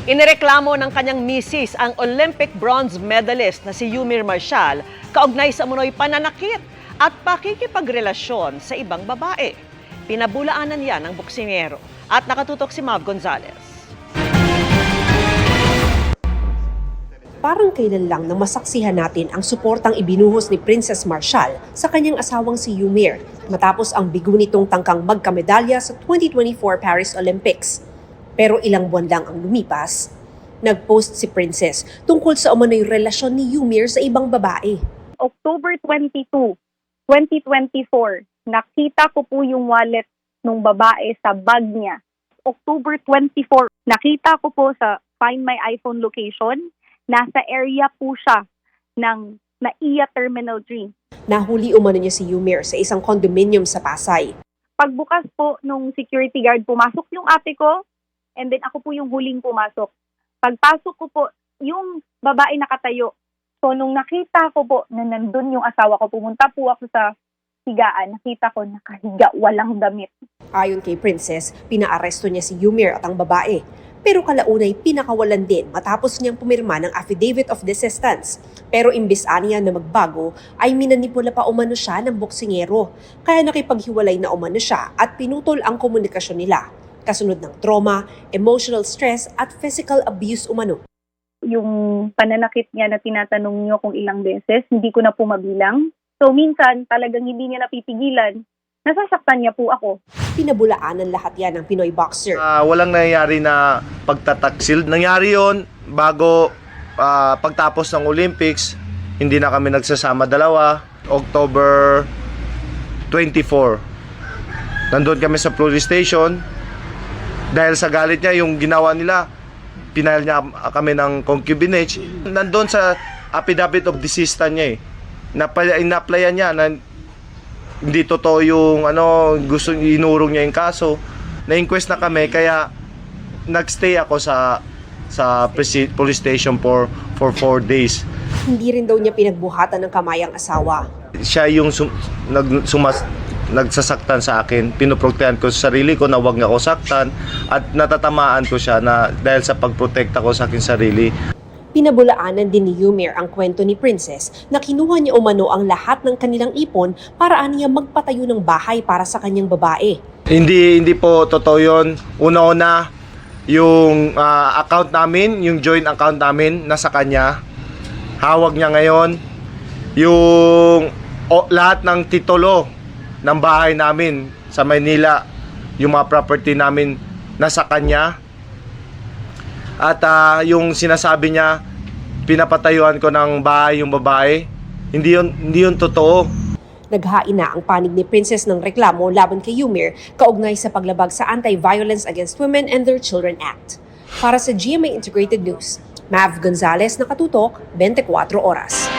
Inireklamo ng kanyang misis ang Olympic bronze medalist na si Yumir Marcial kaugnay sa umunoy pananakit at pakikipagrelasyon sa ibang babae. Pinabulaanan yan ng boksingero at nakatutok si Mav Gonzalez. Parang kailan lang na masaksihan natin ang suportang ibinuhos ni Princess Marcial sa kanyang asawang si Yumir matapos ang bigo nitong tangkang magkamedalya sa 2024 Paris Olympics. Pero ilang buwan lang ang lumipas, nag-post si Princess tungkol sa umano'y relasyon ni Yumir sa ibang babae. October 22, 2024, nakita ko po yung wallet ng babae sa bag niya. October 24, nakita ko po sa Find My iPhone location, nasa area po siya ng NAIA Terminal 3. Nahuli umano niya si Yumir sa isang condominium sa Pasay. Pagbukas po nung security guard, pumasok yung ate ko, and then ako po yung huling pumasok. Pagpasok ko po, yung babae nakatayo. So nung nakita ko po na nandun yung asawa ko, pumunta po ako sa higaan, nakita ko nakahiga, walang damit. Ayon kay Princess, pinaaresto niya si Yumir at ang babae. Pero kalaunay pinakawalan din matapos niyang pumirma ng affidavit of desistance. Pero imbis aniya na magbago, ay minanipula pa umano siya ng boksingero. Kaya nakipaghiwalay na umano siya at pinutol ang komunikasyon nila. Kasunod ng trauma, emotional stress at physical abuse umano. Yung pananakit niya na tinatanong niyo kung ilang beses, hindi ko na po mabilang. So minsan talagang hindi niya napipigilan, nasasaktan niya po ako. Pinabulaanan lahat yan ng Pinoy boxer. Walang nangyayari na pagtataksil. Nangyari yon bago pagtapos ng Olympics, hindi na kami nagsasama dalawa. October 24, nandun kami sa police station. Dahil sa galit niya, yung ginawa nila, pinahal niya kami ng concubinage. Nandun sa affidavit of desistance niya in-applyan niya na hindi totoo yung gusto inurong niya yung kaso. Na-inquest na kami, kaya nagstay ako sa police station for 4 days. Hindi rin daw niya pinagbuhatan ng kamay ang asawa. Siya yung nagsasaktan sa akin. Pinoprotektahan ko sa sarili ko na huwag niya ako saktan at natatamaan ko siya na dahil sa pagprotekta ko sa akin sarili. Pinabulaanan din ni Yumir ang kwento ni Princess na kinuha niya umano ang lahat ng kanilang ipon para niya magpatayo ng bahay para sa kanyang babae. Hindi po totoo yun. Una-una, yung account namin, yung joint account namin, nasa kanya. Hawag niya ngayon. Yung lahat ng titulo ng bahay namin sa Maynila, yung mga property namin, nasa kanya. At yung sinasabi niya, pinapatayuan ko ng bahay yung babae, hindi yun totoo. Naghain na ang panig ni Princess ng reklamo laban kay Yumir kaugnay sa paglabag sa Anti-Violence Against Women and Their Children Act. Para sa GMA Integrated News, Mav Gonzalez, nakatutok, 24 oras.